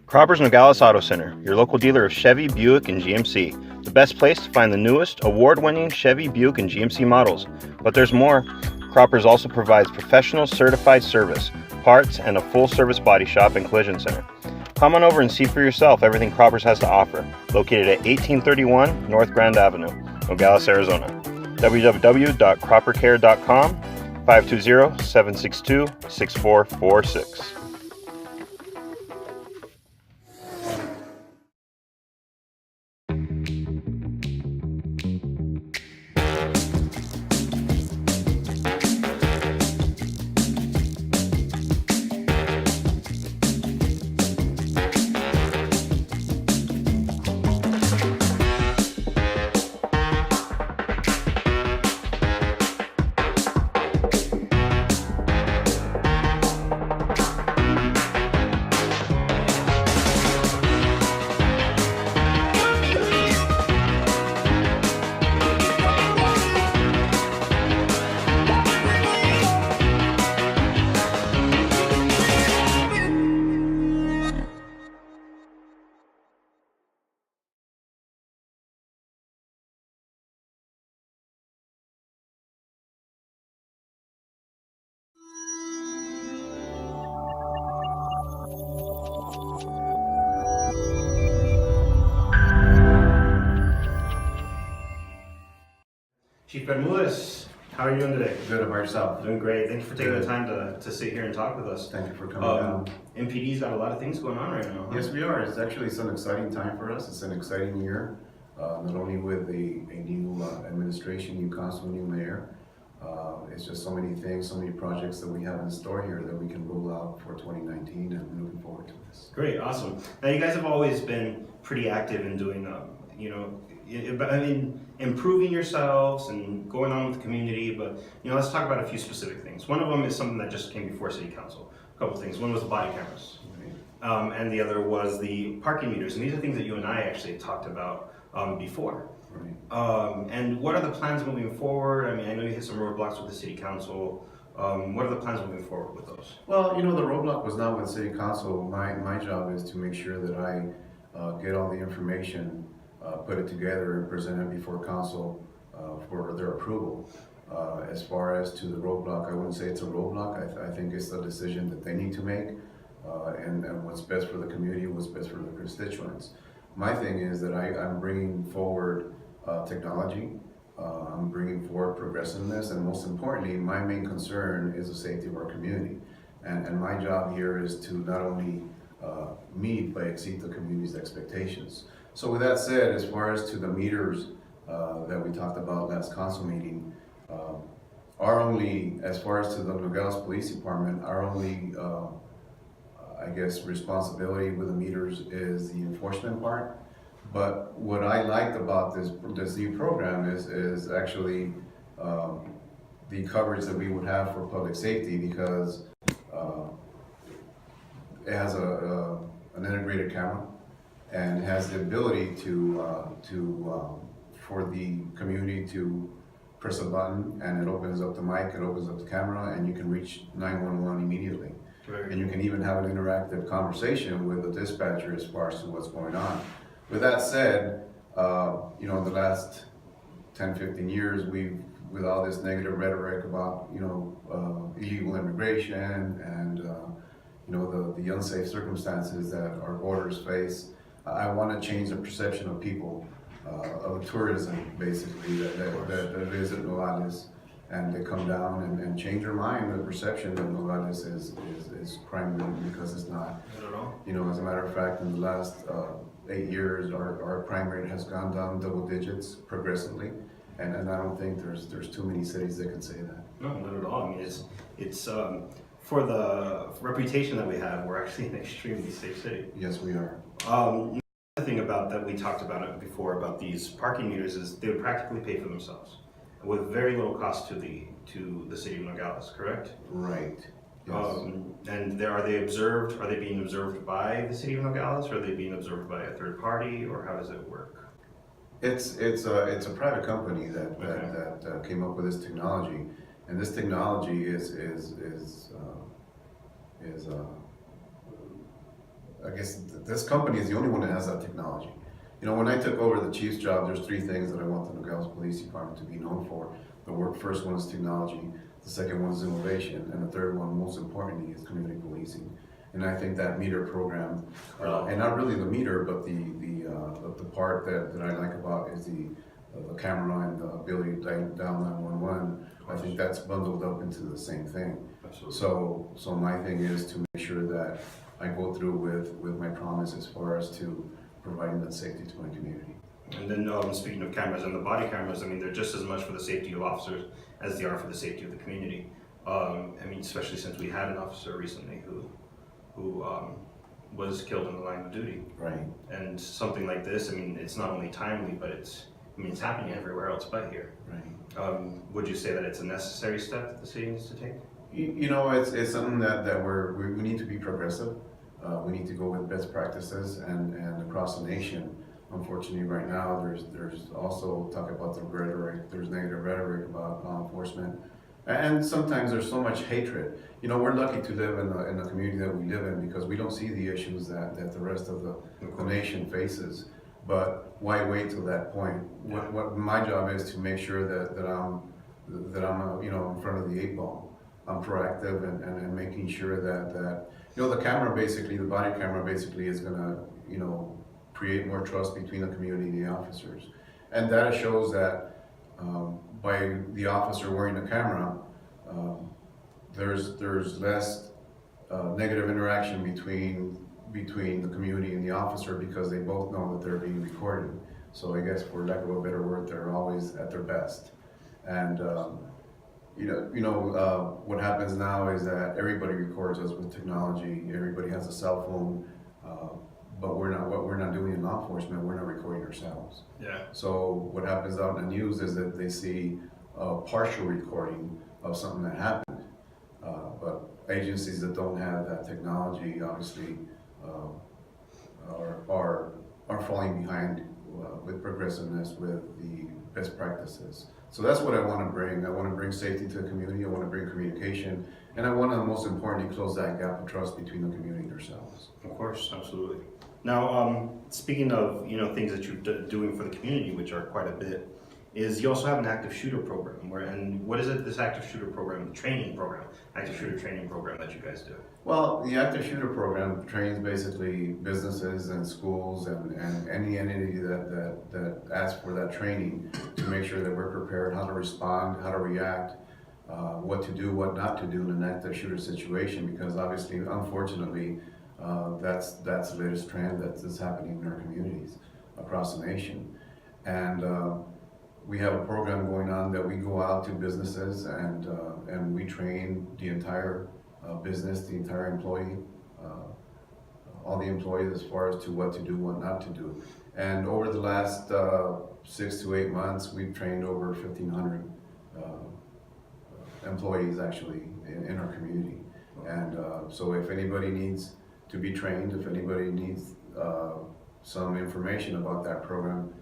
Cropper's Nogales Auto Center, your local dealer of Chevy, Buick, and GMC. The best place to find the newest, award-winning Chevy, Buick, and GMC models. But there's more. Cropper's also provides professional certified service, parts, and a full-service body shop and collision center. Come on over and see for yourself everything Cropper's has to offer. Located at 1831 North Grand Avenue, Nogales, Arizona. www.croppercare.com, 520-762-6446. Chief Bermudez, how are you doing today? Good about yourself. Doing great. Thank you for taking the time to sit here and talk with us. Thank you for coming down. MPD's got a lot of things going on right now. Huh? Yes, we are. It's an exciting time for us. It's an exciting year, not only with a new administration, new council, new mayor. It's just so many things, so many projects that we have in store here that we can roll out for 2019, and I'm looking forward to this. Great, awesome. Now you guys have always been pretty active in doing, improving yourselves and going on with the community, but let's talk about a few specific things. One of them is something that just came before City Council. A couple things. One was the body cameras, right. And the other was the parking meters. And these are things that you and I actually talked about before. Right. And what are the plans moving forward? I mean, I know you hit some roadblocks with the City Council. What are the plans moving forward with those? Well, the roadblock was not with City Council. My job is to make sure that I get all the information, put it together and present it before council for their approval. As far as to the roadblock, I wouldn't say it's a roadblock. I think it's the decision that they need to make, and what's best for the community, what's best for the constituents. My thing is that I'm bringing forward technology, I'm bringing forward progressiveness, and most importantly, my main concern is the safety of our community. And my job here is to not only meet but exceed the community's expectations. So with that said, as far as to the meters that we talked about last council meeting, as far as to the Nogales Police Department, our only, responsibility with the meters is the enforcement part. But what I liked about this new program is actually the coverage that we would have for public safety, because it has an integrated camera, and has the ability for the community to press a button and it opens up the mic, it opens up the camera, and you can reach 911 immediately. Right. And you can even have an interactive conversation with the dispatcher as far as to what's going on. With that said, in the last 10, 15 years, with all this negative rhetoric about, illegal immigration and, the unsafe circumstances that our borders face, I want to change the perception of people, of tourism, basically, that visit Nogales, and they come down and change their mind, the perception that Nogales is crime-ridden, because it's not. Not at all. As a matter of fact, in the last 8 years, our crime rate has gone down double digits progressively, and I don't think there's too many cities that can say that. No, not at all. I mean, it's for the reputation that we have, we're actually an extremely safe city. Yes, we are. Another thing about that we talked about it before about these parking meters is they would practically pay for themselves with very little cost to the city of Nogales, correct? Right. Yes. And are they observed? Are they being observed by the city of Nogales, or are they being observed by a third party, or how does it work? It's a private company that came up with this technology, and this technology is I guess this company is the only one that has that technology. You know, when I took over the chief's job, there's three things that I want the Nogales Police Department to be known for. First one is technology, the second one is innovation, and the third one, most importantly, is community policing. And I think that meter program, and not really the meter, but the part that I like about is the camera and the ability to dial 911. I think that's bundled up into the same thing. Absolutely. So my thing is to make sure that I go through with my promise as far as to providing that safety to my community. And then speaking of cameras and the body cameras, I mean, they're just as much for the safety of officers as they are for the safety of the community. I mean, especially since we had an officer recently who was killed in the line of duty. Right. And something like this, I mean, it's not only timely, but it's happening everywhere else but here. Right. Would you say that it's a necessary step that the city needs to take? You know, it's something that we need to be progressive. We need to go with best practices and across the nation. Unfortunately, right now, there's also talk about the rhetoric. There's negative rhetoric about law enforcement, and sometimes there's so much hatred. You know, we're lucky to live in the community that we live in because we don't see the issues that the rest of the nation faces. But why wait till that point? What my job is to make sure that I'm you know, in front of the 8 ball. I'm proactive and making sure that you know, the camera basically, the body camera basically is gonna, you know, create more trust between the community and the officers. And data shows that by the officer wearing the camera, there's less negative interaction between the community and the officer because they both know that they're being recorded. So I guess, for lack of a better word, they're always at their best. And what happens now is that everybody records us with technology. Everybody has a cell phone, but we're not doing in law enforcement. We're not recording ourselves. Yeah. So what happens out in the news is that they see a partial recording of something that happened. But agencies that don't have that technology obviously are falling behind with progressiveness, with the best practices. So that's what I want to bring. I want to bring safety to the community. I want to bring communication, and I want to, most importantly, close that gap of trust between the community and ourselves. Of course, absolutely. Now, speaking of things that you're doing for the community, which are quite a bit, is you also have an active shooter program. And what is it? This active shooter program, active shooter training program that you guys do? Well, the active shooter program trains basically businesses and schools and any entity that asks for that training to make sure that we're prepared, how to respond, how to react, what to do, what not to do in an active shooter situation, because obviously, unfortunately, that's the latest trend that's happening in our communities across the nation. And we have a program going on that we go out to businesses and we train the entire business, the entire employee, all the employees as far as to what to do, what not to do. And over the last 6 to 8 months, we've trained over 1,500 employees actually in our community. And so if anybody needs to be trained, if anybody needs some information about that program,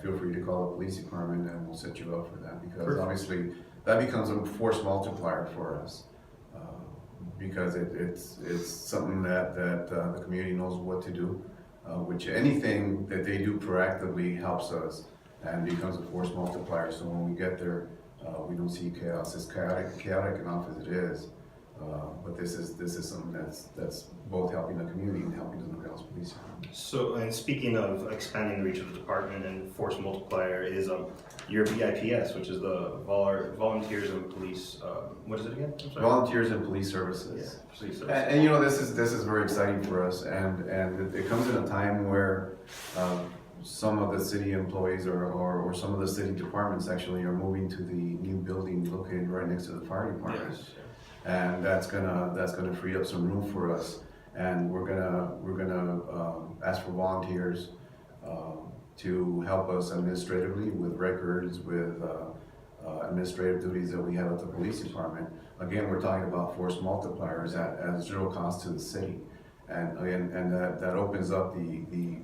feel free to call the police department and we'll set you up for that, because Perfect. Obviously that becomes a force multiplier for us, because it's something that the community knows what to do, which anything that they do proactively helps us and becomes a force multiplier. So when we get there, we don't see chaos. It's chaotic enough as it is, but this is something that's both helping the community and helping the Nogales Police Department. So, and speaking of expanding the reach of the department and force multiplier, is your VIPS, which is the Volunteers in Police. What is it again? I'm sorry. Volunteers in Police Services. Yeah, police services. And you know, this is very exciting for us, and it comes in a time where some of the city employees or some of the city departments actually are moving to the new building located right next to the fire department. Yes. And that's gonna free up some room for us, and we're gonna ask for volunteers to help us administratively with records, with administrative duties that we have at the police department. Again, we're talking about force multipliers at zero cost to the city, and that opens up the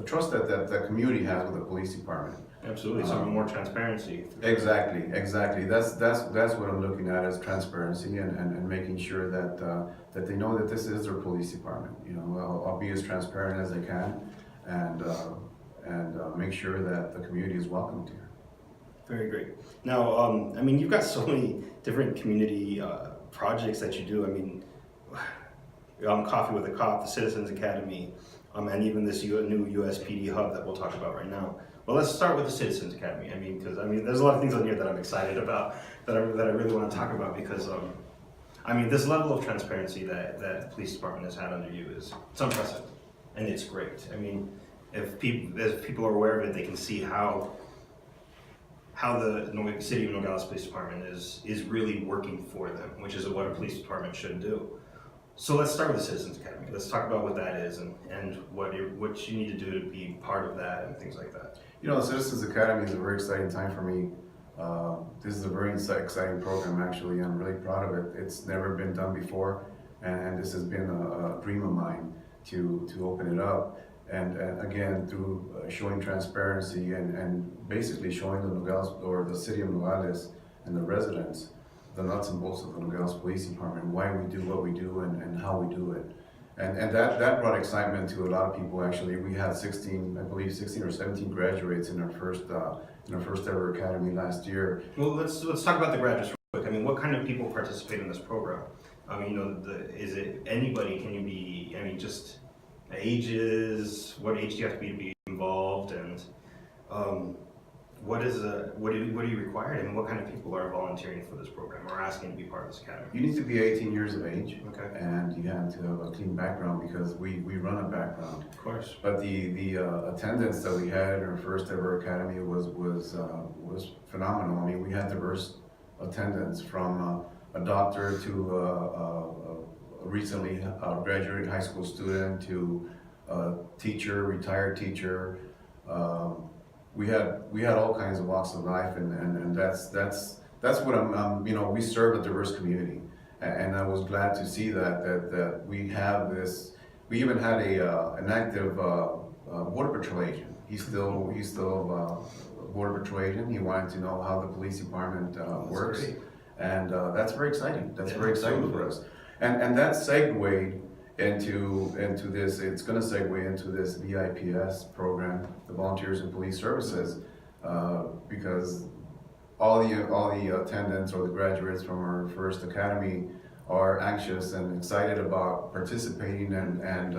trust that the community has with the police department. Absolutely, so more transparency. Exactly. That's what I'm looking at, as transparency and making sure that they know that this is their police department. You know, I'll be as transparent as I can, and make sure that the community is welcomed here. Very great. Now, I mean, you've got so many different community projects that you do. I mean, Coffee with a Cop, the Citizens Academy, and even this new USPD hub that we'll talk about right now. Well, let's start with the Citizens Academy. I mean, because there's a lot of things on here that I'm excited about, that I really want to talk about, because I mean, this level of transparency that the police department has had under you it's unprecedented, and it's great. I mean, if people are aware of it, they can see how the City of Nogales Police Department is really working for them, which is what a police department should do. So let's start with the Citizens Academy. Let's talk about what that is and what you need to do to be part of that and things like that. You know, the Citizens Academy is a very exciting time for me. This is a very exciting program, actually. I'm really proud of it. It's never been done before, and this has been a dream of mine to open it up. And again, through showing transparency and basically showing the Nogales, or the City of Nogales and the residents, the nuts and bolts of the Nogales Police Department, why we do what we do and how we do it. And that brought excitement to a lot of people. Actually, we had 16 or 17 graduates in our first ever academy last year. Well, let's talk about the graduates real quick. I mean, what kind of people participate in this program? I mean, you know, is it anybody? Can you be? I mean, just ages. What age do you have to be involved? And what do you require? And what kind of people are volunteering for this program or asking to be part of this academy? You need to be 18 years of age, okay, and you have to have a clean background, because we run a background. Of course. But the attendance that we had in our first ever academy was phenomenal. I mean, we had diverse attendance, from a doctor to a recently graduated high school student to a teacher, retired teacher. We had all kinds of walks of life, and that's what I'm you know, we serve a diverse community, and I was glad to see that we have this. We even had an active border patrol agent. He's still a border patrol agent. He wanted to know how the police department works, great. and that's very exciting. That's very exciting absolutely. for us, and that segued into this. It's going to segue into this VIPS program, the Volunteers in Police Services, because all the attendants or the graduates from our first academy are anxious and excited about participating and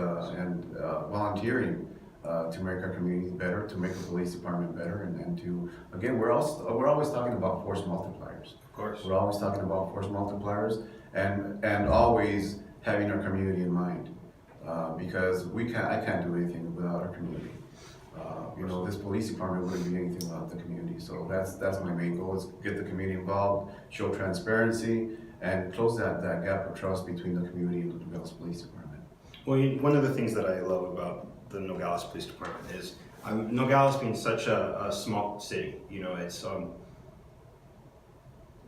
volunteering to make our community better, to make the police department better, and to, again, we're always talking about force multipliers. Of course. We're always talking about force multipliers, and always having our community in mind, because I can't do anything without our community. You know, this police department wouldn't be anything without the community. So that's my main goal, is get the community involved, show transparency, and close that gap of trust between the community and the Nogales Police Department. Well, one of the things that I love about the Nogales Police Department is Nogales being such a small city. You know, it's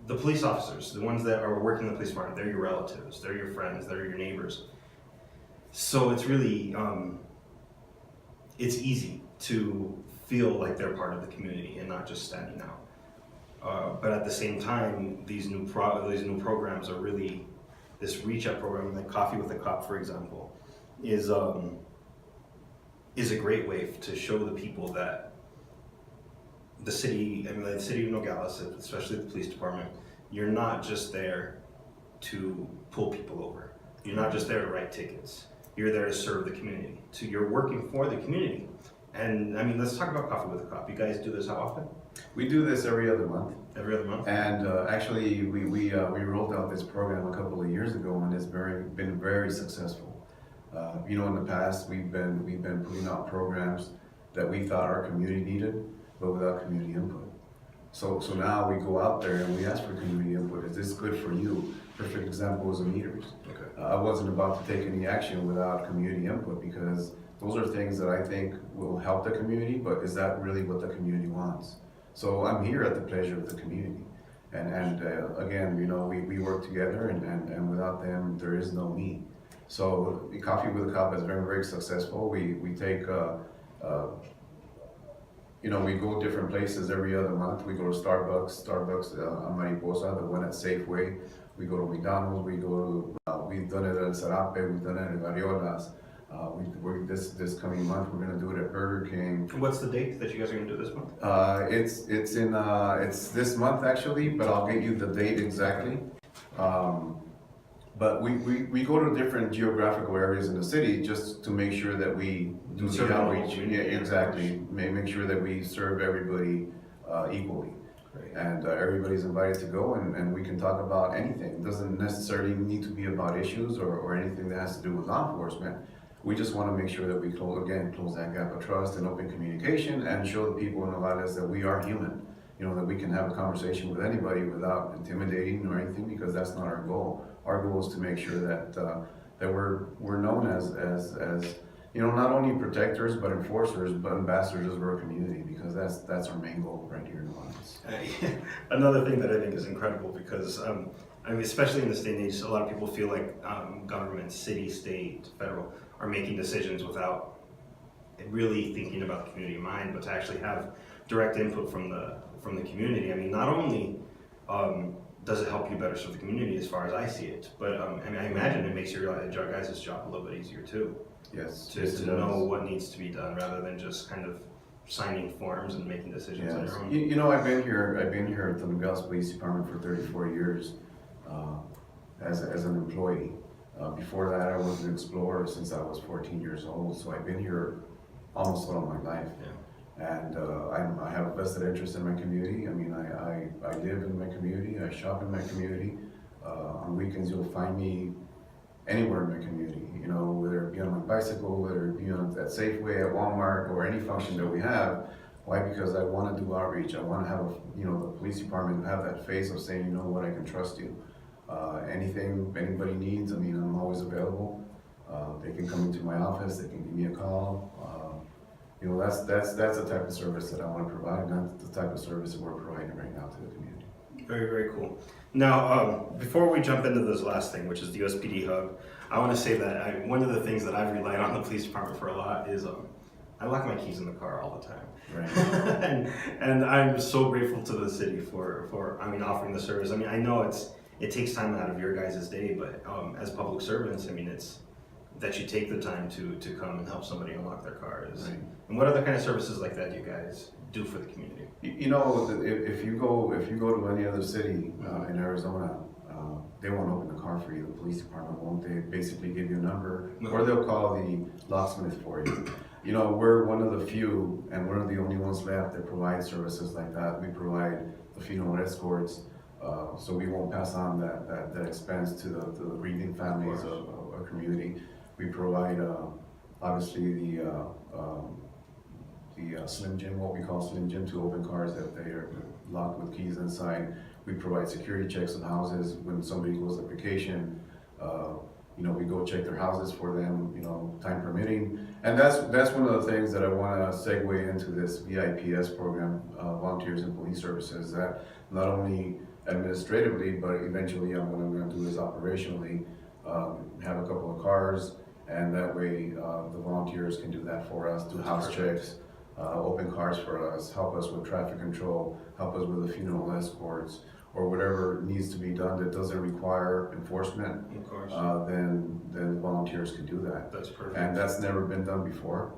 the police officers, the ones that are working in the police department, they're your relatives, they're your friends, they're your neighbors. So it's really, it's easy to feel like they're part of the community and not just standing out. But at the same time, these new programs are really, this reach out program, like Coffee with a Cop, for example, is a great way to show the people that the city of Nogales, especially the police department, you're not just there to pull people over. You're not just there to write tickets. You're there to serve the community. So you're working for the community. And I mean, let's talk about Coffee with a Cop. You guys do this how often? We do this every other month. Every other month? And actually, we rolled out this program a couple of years ago, and it's been very successful. You know, in the past, we've been putting out programs that we thought our community needed, but without community input. So now we go out there and we ask for community input. Is this good for you? Perfect example is the meters. Okay. I wasn't about to take any action without community input, because those are things that I think will help the community, but is that really what the community wants? So I'm here at the pleasure of the community. And again, you know, we work together, and without them, there is no me. So Coffee with a Cop is very, very successful. We take uh, we go different places every other month. We go to Starbucks on Mariposa, the one at Safeway. We go to McDonald's. We've done it at Sarape. We've done it at Variolas. This coming month we're gonna do it at Burger King. What's the date that you guys are gonna do this month? It's this month actually, but I'll get you the date exactly. But we go to different geographical areas in the city just to make sure that we do Serve the the whole outreach. Yeah, community, exactly. Make sure that we serve everybody equally. Great. And everybody's invited to go, and we can talk about anything. It doesn't necessarily need to be about issues or anything that has to do with law enforcement. We just want to make sure that we close that gap of trust and open communication and show the people in Nogales that we are human. That we can have a conversation with anybody without intimidating or anything, because that's not our goal. Our goal is to make sure that we're known as not only protectors but enforcers, but ambassadors of our community, because that's our main goal right here in Nogales. Another thing that I think is incredible, because especially in this day and age, a lot of people feel like government, city, state, federal, are making decisions without really thinking about the community in mind, but to actually have direct input from the community. Not only does it help you better serve the community as far as I see it, but I imagine it makes your guys' job a little bit easier too. Yes. To know what needs to be done rather than just kind of signing forms and making decisions on your own. I've been here at the Nogales Police Department for 34 years as an employee. Before that, I was an explorer since I was 14 years old. So I've been here almost all my life. Yeah. And I have a vested interest in my community. I live in my community. I shop in my community. On weekends, you'll find me anywhere in my community. Whether it be on my bicycle, whether it be at Safeway, at Walmart, or any function that we have. Why? Because I want to do outreach. I want to have the police department have that face of saying, you know what, I can trust you. Anything anybody needs, I'm always available. They can come into my office. They can give me a call. That's the type of service that I want to provide, and that's the type of service that we're providing right now to the community. Very, very cool. Now, before we jump into this last thing, which is the USPD hub, I want to say that one of the things that I've relied on the police department for a lot is I lock my keys in the car all the time. Right. and I'm so grateful to the city for offering the service. I know it takes time out of your guys' day, but as public servants, it's that you take the time to come and help somebody unlock their cars. Right. And what other kind of services like that do you guys do for the community? If you go to any other city in Arizona, they won't open the car for you. The police department won't. They basically give you a number, or they'll call the locksmith for you. We're one of the few, and one of the only ones left that provide services like that. We provide the funeral escorts, so we won't pass on that expense to the grieving families of our community. We provide obviously the Slim Jim, what we call Slim Jim, to open cars that they are locked with keys inside. We provide security checks on houses when somebody goes on vacation. We go check their houses for them, time permitting. And that's one of the things that I want to segue into this VIPS program, Volunteers in Police Services, that not only administratively, but eventually what I'm going to do is operationally have a couple of cars, and that way the volunteers can do that for us, do house checks, open cars for us, help us with traffic control, help us with the funeral escorts, or whatever needs to be done that doesn't require enforcement. Of course. Then volunteers can do that. That's perfect. And that's never been done before.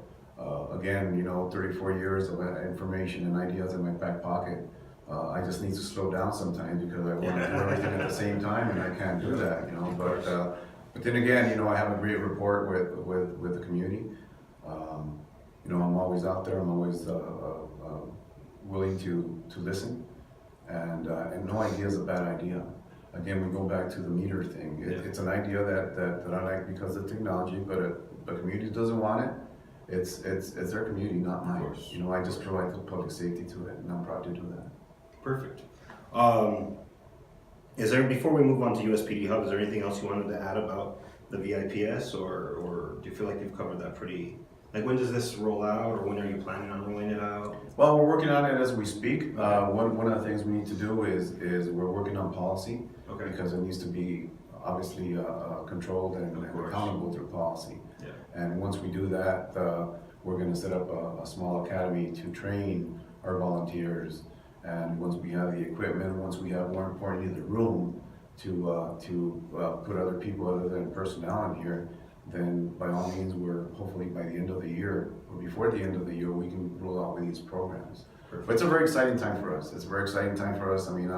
Again, 34 years of information and ideas in my back pocket. I just need to slow down sometimes because I want to do everything at the same time, and I can't do that, But then again, I have a great rapport with the community. I'm always out there. I'm always willing to listen, and no idea is a bad idea. Again, we go back to the meter thing. It's an idea that I like because of technology, but if the community doesn't want it, it's their community, not mine. I just provide the public safety to it, and I'm proud to do that. Perfect. Is there, before we move on to USPD Hub, is there anything else you wanted to add about the VIPS, or do you feel like you've covered that pretty? Like, when does this roll out, or when are you planning on rolling it out? Well, we're working on it as we speak. One of the things we need to do is we're working on policy, because it needs to be obviously controlled and accountable through policy. Yeah. And once we do that, we're going to set up a small academy to train our volunteers. And once we have the equipment, once we have, more importantly, the room to put other people other than personnel in here, then by all means, we're hopefully by the end of the year or before the end of the year, we can roll out with these programs. Perfect. But it's a very exciting time for us. It's a very exciting time for us. I mean,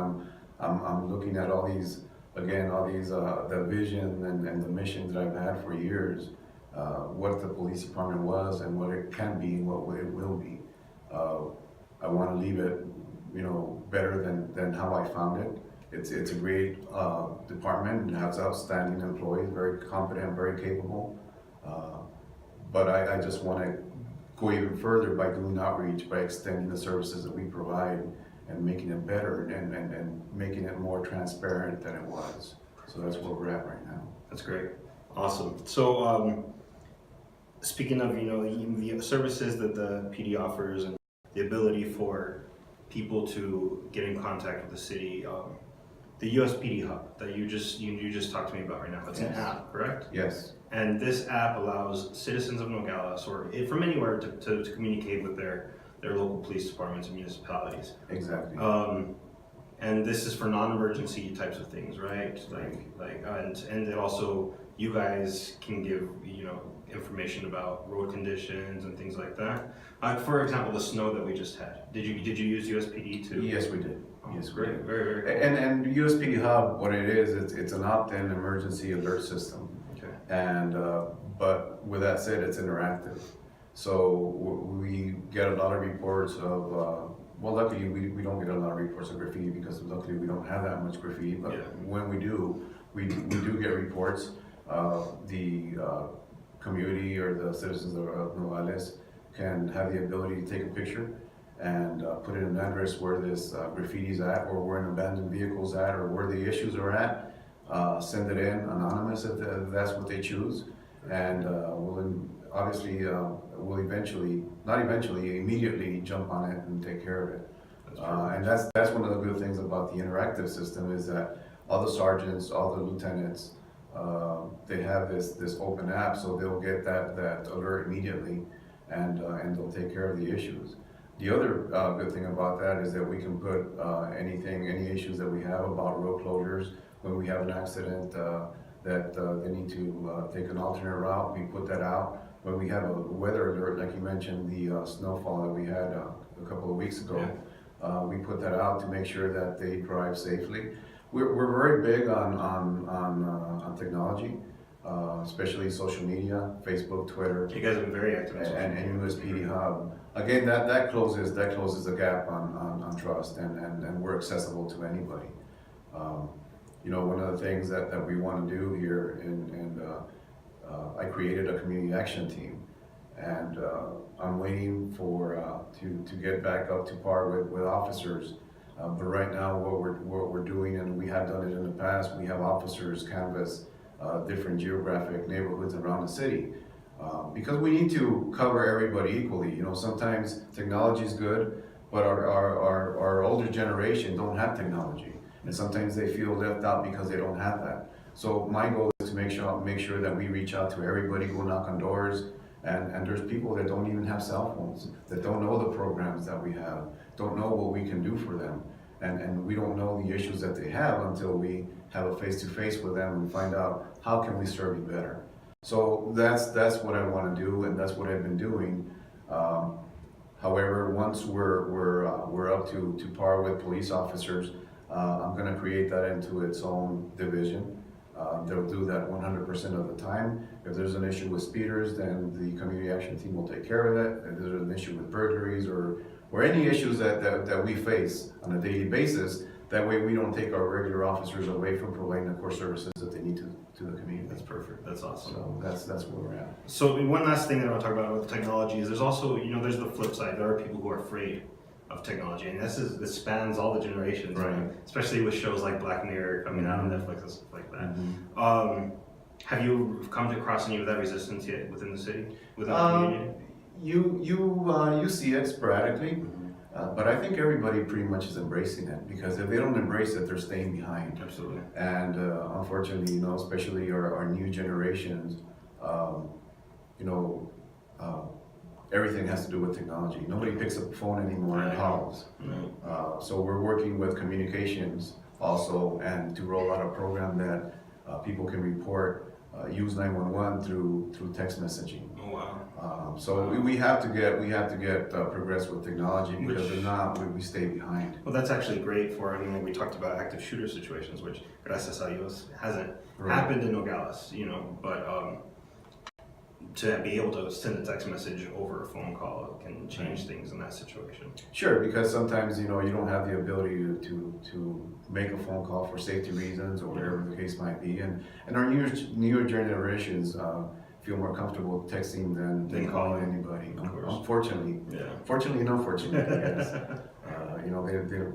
I'm looking at all these, again, the vision and the missions that I've had for years, what the police department was and what it can be and what it will be. I want to leave it, better than how I found it. It's a great department. It has outstanding employees, very competent, very capable. But I just want to go even further by doing outreach, by extending the services that we provide and making it better and making it more transparent than it was. So that's where we're at right now. That's great. Awesome. So speaking of, the services that the PD offers and the ability for people to get in contact with the city, the USPD Hub that you just talked to me about right now, it's an app, correct? Yes. And this app allows citizens of Nogales or from anywhere to communicate with their local police departments and municipalities. Exactly. And this is for non-emergency types of things, right? And then also you guys can give information about road conditions and things like that. For example, the snow that we just had. Did you use USPD too? Yes, we did. Oh, yes, great. we did. Very, very cool. And USPD Hub, what it is, it's an opt-in emergency alert system. Okay. And but with that said, it's interactive. So we get a lot of reports of. Well, luckily we don't get a lot of reports of graffiti because luckily we don't have that much graffiti. But when we do get reports. The community or the citizens of Nogales can have the ability to take a picture and put in an address where this graffiti's at, or where an abandoned vehicle's at, or where the issues are at. Send it in anonymous if that's what they choose, and we'll immediately jump on it and take care of it. And that's one of the good things about the interactive system is that all the sergeants, all the lieutenants, they have this open app, so they'll get that alert immediately, and they'll take care of the issues. The other good thing about that is that we can put any issues that we have about road closures. When we have an accident that they need to take an alternate route, we put that out. When we have a weather alert, like you mentioned, the snowfall that we had a couple of weeks ago, we put that out to make sure that they drive safely. We're very big on technology, especially social media, Facebook, Twitter. You guys have been very active on social media. And USPD Hub. Again, that closes the gap on trust, and we're accessible to anybody. One of the things that we want to do here, and I created a community action team, and I'm waiting to get back up to par with officers. But right now, what we're doing, and we have done it in the past, we have officers canvass different geographic neighborhoods around the city, because we need to cover everybody equally. Sometimes technology is good, but our older generation don't have technology, and sometimes they feel left out because they don't have that. So my goal is to make sure that we reach out to everybody, go knock on doors, and there's people that don't even have cell phones, that don't know the programs that we have, don't know what we can do for them, and we don't know the issues that they have until we have a face-to-face with them and find out how can we serve you better. So that's what I want to do, and that's what I've been doing. However, once we're up to par with police officers, I'm going to create that into its own division. They'll do that 100% of the time. If there's an issue with speeders, then the community action team will take care of it. If there's an issue with burglaries or any issues that we face on a daily basis, that way we don't take our regular officers away from providing the core services that they need to the community. That's perfect. That's awesome. So that's where we're at. So one last thing that I want to talk about with technology is there's also, there's the flip side. There are people who are afraid of technology, and this spans all the generations, right? Especially with shows like Black Mirror coming out on Netflix and stuff like that. Mm-hmm. Have you come across any of that resistance yet within the city, within the community? You see it sporadically, but I think everybody pretty much is embracing it, because if they don't embrace it, they're staying behind. Absolutely. And unfortunately, especially our new generations, everything has to do with technology. Nobody picks up the phone anymore and calls. So we're working with communications also, and to roll out a program that people can report use 911 through text messaging. Oh wow! So we have to get progress with technology, because if not, we stay behind. Well, that's actually great for, I mean, we talked about active shooter situations, which gracias a Dios hasn't Right. happened in Nogales, you know, but to be able to send a text message over a phone call can change things in that situation. Sure, because sometimes you don't have the ability to make a phone call for safety reasons or whatever the case might be, and our newer generations feel more comfortable texting than calling anybody. Unfortunately, fortunately and unfortunately, I guess.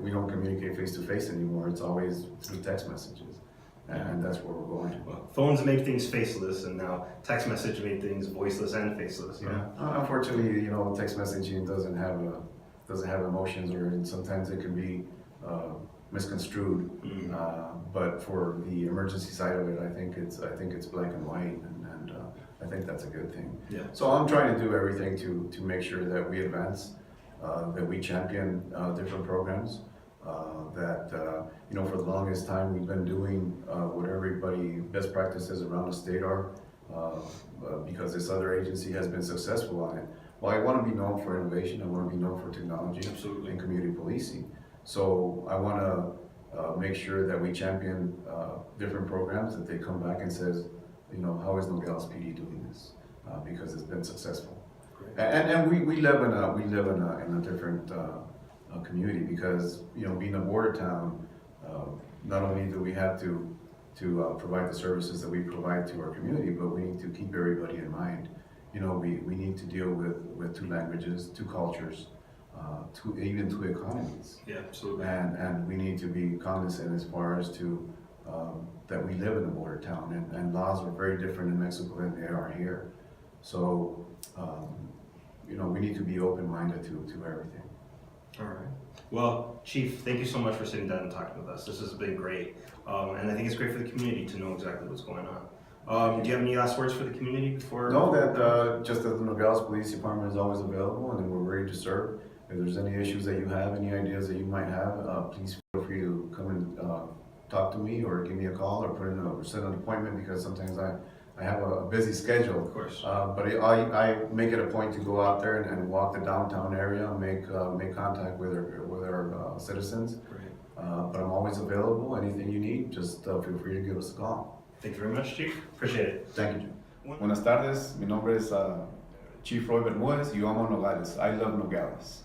We don't communicate face to face anymore. It's always through text messages, and that's where we're going. Well, phones make things faceless, and now text message made things voiceless and faceless. Yeah. Unfortunately, text messaging doesn't have emotions, or sometimes it can be misconstrued. But for the emergency side of it, I think it's black and white, and I think that's a good thing. Yeah. So I'm trying to do everything to make sure that we advance, that we champion different programs. For the longest time we've been doing what everybody best practices around the state are, because this other agency has been successful on it. Well, I want to be known for innovation. I want to be known for technology. Absolutely. And community policing. So I want to make sure that we champion different programs, that they come back and says, how is Nogales PD doing this? Because it's been successful. Great. And we live in a different community, because being a border town, not only do we have to provide the services that we provide to our community, but we need to keep everybody in mind. We need to deal with two languages, two cultures, even two economies. Yeah, absolutely. And we need to be cognizant as far as to that we live in a border town, and laws are very different in Mexico than they are here. So we need to be open-minded to everything. All right. Well, Chief, thank you so much for sitting down and talking with us. This has been great. And I think it's great for the community to know exactly what's going on. Do you have any last words for the community before? No, that just that the Nogales Police Department is always available, and we're ready to serve. If there's any issues that you have, any ideas that you might have, please feel free to come and talk to me, or give me a call, or set an appointment, because sometimes I have a busy schedule. Of course. But I make it a point to go out there and walk the downtown area, make contact with our citizens. Great. But I'm always available. Anything you need, just feel free to give us a call. Thank you very much, Chief. Appreciate it. Thank you, Jim. Buenas tardes, mi nombre es Chief Roy Bermudez y yo amo Nogales. I love Nogales.